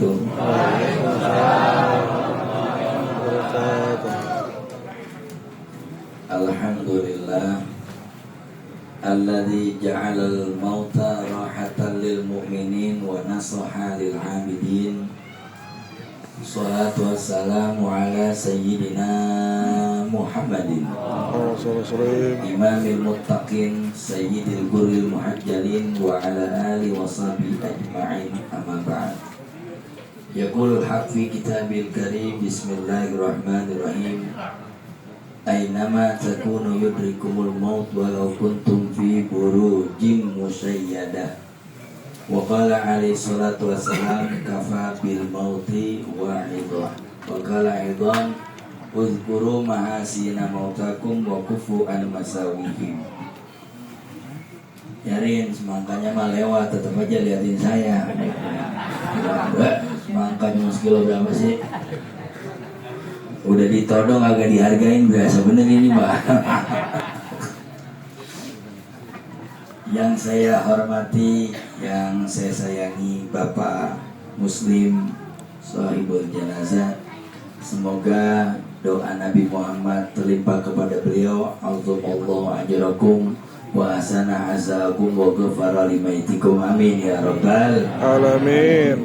wabarakatuh. Alhamdulillah alladzi ja'alal mauta rahatan lil mu'minin wa nasaha lil 'abidin. Shalatu wassalamu ala sayyidina Muhammadin imamil muttaqin sayyidil gurril muhajjalin wa ala alihi wa sahbihi ajma'in, amma ba'd. Yaqulul haq fi kitabil karim, bismillahirrahmanirrahim. Aynama takunu yudrikumul maut walau kuntum fi burujim musayyadah. Wa qala alaihi salatu wassalam kafa bil mauti wa'idah. Wa qala aidan uzkuru mahasina mautakum wa kufu an masawihim. Yarin, semangkanya mah lewat, tetap aja liatin saya. Semangkanya sekilo berapa sih? Udah ditodong agak dihargain, berasa bener ini mbak. Yang saya hormati, yang saya sayangi Bapak Muslim Shahibul Janazah, semoga doa Nabi Muhammad terlimpah kepada beliau. Allahu ajrakum wa asana azakum wa ghafara limaitikum, amin ya rabbal alamin.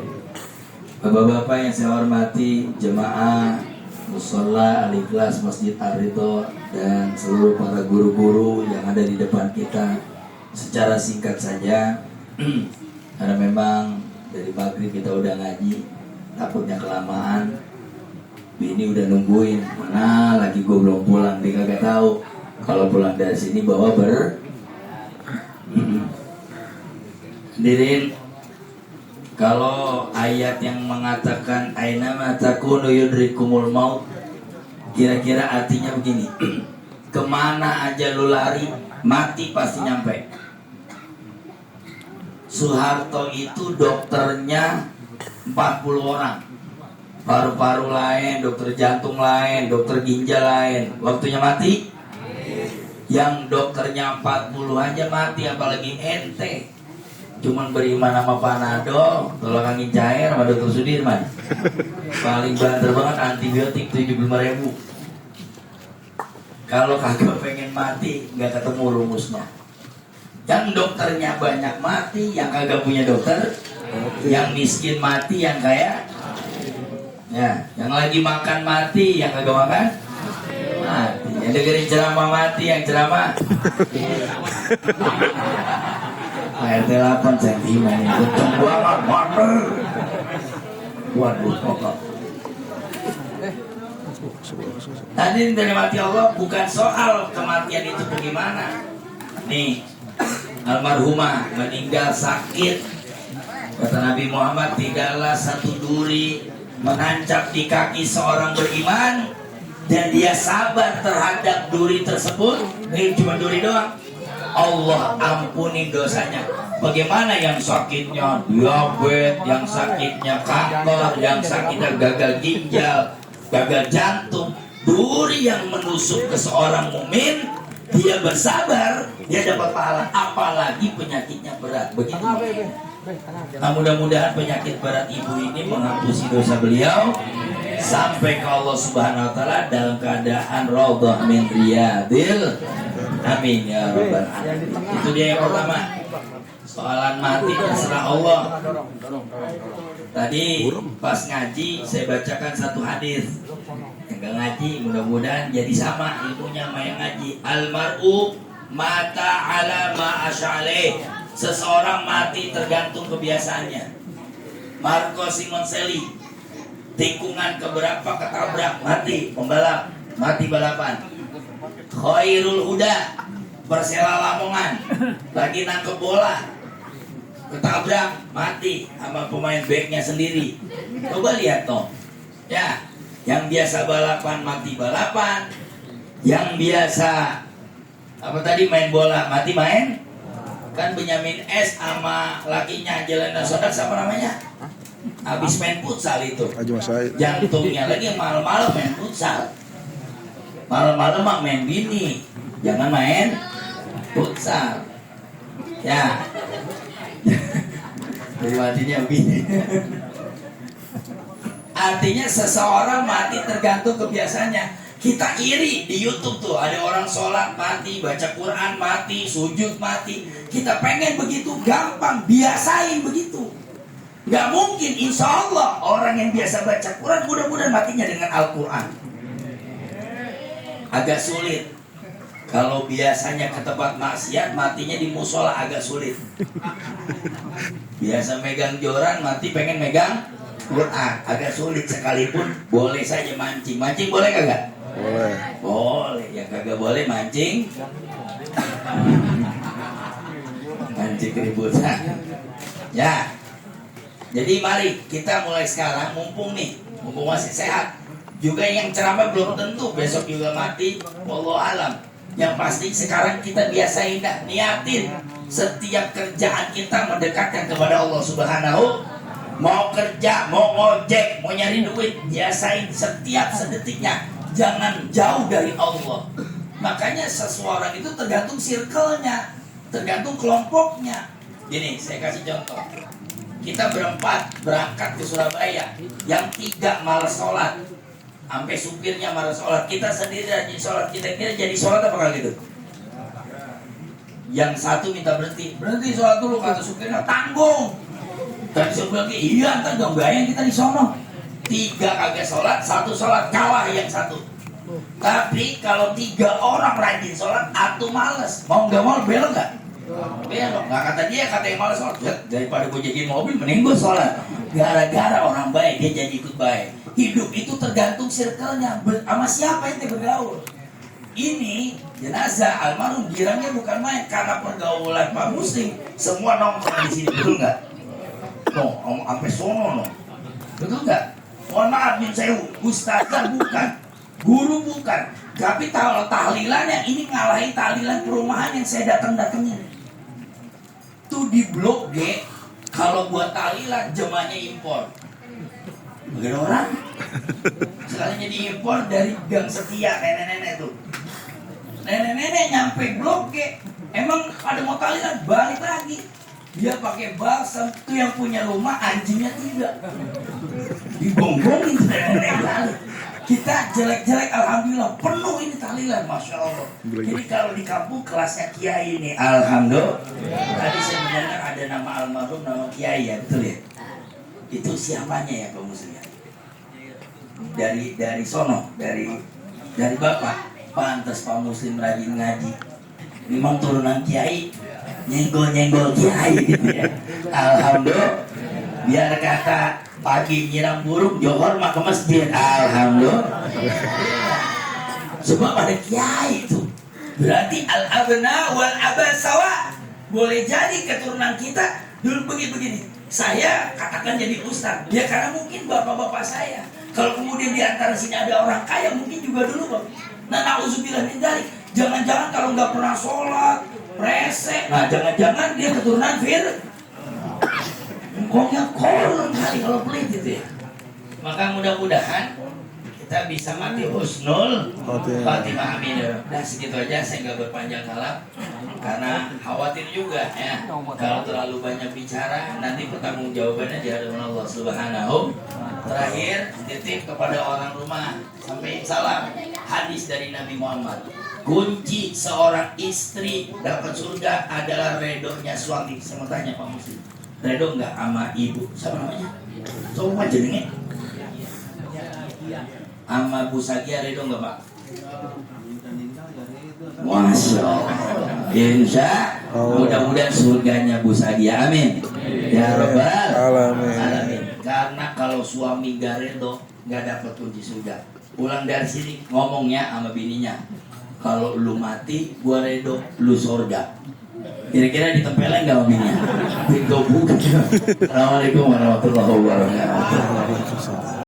Bapak-bapak yang saya hormati, jemaah Mushola Al-Ikhlas Masjid Ar-Ridho, dan seluruh para guru-guru yang ada di depan kita. Secara singkat saja, karena memang dari maghrib kita udah ngaji, takutnya kelamaan. Bini udah nungguin, mana lagi gue belum pulang, dia kagak tahu. Kalau pulang dari sini bawa Hadirin, kalau ayat yang mengatakan ainama takunu yudrikumul maut, kira-kira artinya begini. Kemana aja lu lari, mati pasti nyampe. Soeharto itu dokternya 40 orang, paru-paru lain, dokter jantung lain, dokter ginjal lain. Waktunya mati, yang dokternya 40 aja mati, apalagi ente cuman beriman sama Panadol, tolong angin cair sama Dr. Sudirman. Paling banter banget antibiotik 75.000. Kalau kagak pengen mati, nggak ketemu rumusnya. Yang dokternya banyak mati, yang kagak punya dokter mati. Yang miskin mati, yang kaya ya. Yang lagi makan mati, yang kagak makan mati. Yang dengerin ceramah mati, yang ceramah RT 8 cm betul banget, waduh. Waduh, pokok. Tadi dari mati Allah bukan soal kematian itu bagaimana. Nih, almarhumah meninggal sakit. Kata Nabi Muhammad, tidaklah satu duri menancap di kaki seorang beriman dan dia sabar terhadap duri tersebut. Ini cuma duri doang, Allah ampuni dosanya. Bagaimana yang sakitnya diabetes, yang sakitnya kanker, yang sakitnya gagal ginjal, gagal jantung. Duri yang menusuk ke seorang mukmin, dia bersabar, dia dapat pahala. Apalagi penyakitnya berat. Begitu. Nah, mudah-mudahan penyakit berat ibu ini menghapus dosa beliau sampai ke Allah Subhanahu wa taala dalam keadaan raudhah min riyadil, amin ya rabbal alamin. Itu dia yang pertama. Soalan mati terserah Allah. Tadi pas ngaji saya bacakan satu hadis. Yang gak ngaji mudah-mudahan jadi sama ilmunya sama yang ngaji. Almar'u mata ala ma asy'aleh. Seseorang mati tergantung kebiasaannya. Marco Simoncelli, tikungan keberapa ketabrak, mati pembalap, mati balapan. Khairul Huda, Persela Lamongan, lagi nangkep bola, ketabrak, mati sama pemain backnya sendiri. Coba lihat toh, ya, yang biasa balapan mati balapan, yang biasa apa tadi main bola mati main. Kan Benyamin S sama lakinya Angelina Sondakh sama namanya, habis main futsal itu, jantungnya lagi malam-malam main futsal, malam-malam mak main bini, jangan main futsal, ya. Jadi matinya bini. Artinya seseorang mati tergantung kebiasaannya. Kita iri di YouTube tuh, ada orang sholat mati, baca Quran mati, sujud mati. Kita pengen begitu gampang, biasain begitu. Gak mungkin, insya Allah orang yang biasa baca Quran mudah-mudahan matinya dengan Al-Quran. Agak sulit. Kalau biasanya ke tempat maksiat, matinya di musola agak sulit. Biasa megang joran, mati pengen megang Quran, agak sulit. Sekalipun boleh saja mancing. Mancing boleh kagak? Boleh. Boleh. Yang kagak boleh mancing, mancing keributan. Ya. Jadi mari kita mulai sekarang, mumpung masih sehat. Juga yang ceramah belum tentu besok juga mati, wallahu alam. Yang pasti sekarang kita biasain dah, niatin setiap kerjaan kita mendekatkan kepada Allah Subhanahu. Mau kerja, mau ngojek, mau nyari duit, biasain setiap sedetiknya. Jangan jauh dari Allah. Makanya seseorang itu tergantung circle-nya, tergantung kelompoknya. Gini, saya kasih contoh. Kita berempat berangkat ke Surabaya, yang 3 malas sholat, sampai supirnya malas sholat, kita sendiri rajin sholat. Kita kira jadi sholat apa kali gitu? Yang satu minta berhenti sholat dulu, kata supirnya, tanggung. Tapi supir lagi, iya ntar dong bayang kita di sono. 3 kagak sholat, 1 sholat, kalah yang 1. Tapi kalau 3 orang rajin sholat, atu males, mau nggak mau belok nggak? Belok. Nggak kata dia, kata yang males sholat, daripada gue jadiin mobil mending gue sholat. Gara-gara orang baik dia jadi ikut baik. Hidup itu tergantung circle-nya, sama siapa yang bergaul. Ini jenazah almarhum girangnya bukan main, karena pergaulan Pak Muslim semua nongkrong di sini, betul nggak? Sampai sono, betul nggak? Mohon maaf nih, saya ustazah bukan, guru bukan, tapi tahlilannya ini ngalahin tahlilan perumahan yang saya datang-datengin. Tuh di Blok G, kalau buat tahlilan jemaahnya impor. Bagaimana orang? Sekalinya diimpor dari Gang Setia, nenek-nenek tuh. Nenek-nenek nyampe Blok G, emang ada mau tahlilan, balik lagi. Dia pakai balsam, tuh yang punya rumah anjingnya 3. Digonggongin nenek balik. Kita jelek-jelek, alhamdulillah penuh ini tahlilan, masya Allah. Jadi kalau di kampung kelasnya kiai ini, alhamdulillah. Tadi saya mendengar ada nama almarhum, nama kiai ya, betul ya? Itu siapanya ya Pak Muslim? Dari sono, dari bapak. Pantas Pak Muslim rajin ngaji. Memang turunan kiai, nyenggol-nyenggol kiai gitu ya. Alhamdulillah. Biar kata pagi nyiram burung, johor mah ke masjid. Alhamdulillah. Sebab ada kiai itu. Berarti al-abna wal abasawa. Boleh jadi keturunan kita dulu begini. Saya katakan jadi ustaz. Ya karena mungkin bapak-bapak saya. Kalau kemudian di antara sini ada orang kaya, mungkin juga dulu Bang. Nah, na'udzubillah min dzalik. Jangan-jangan kalau nggak pernah sholat, resek. Nah, jangan-jangan dia keturunan engkongnya kolong kali kalau pelit gitu ya. Maka mudah-mudahan kita bisa mati husnul Fatimah, amin. Nah segitu aja, saya nggak berpanjang kalam karena khawatir juga ya kalau terlalu banyak bicara nanti pertanggung jawabannya di hadapan Allah Subhanahu. Terakhir titip kepada orang rumah, sampai salam hadis dari Nabi Muhammad. Kunci seorang istri dapat surga adalah redonya suami. Saya mau tanya Pak Muslim, redo nggak sama ibu? Siapa namanya? Coba jenenge. Sama Bu Sagia redo nggak Pak? Masya Allah. Insya mudah-mudahan surganya Bu Sagia, amin. Ya Rabbal alamin. Karena kalau suami gak redo nggak dapat kunci surga. Pulang dari sini ngomongnya sama bininya, kalau lu mati gua redo lu surga. Kira-kira ditempelin nggak sama bininya? Assalamualaikum warahmatullahi wabarakatuh.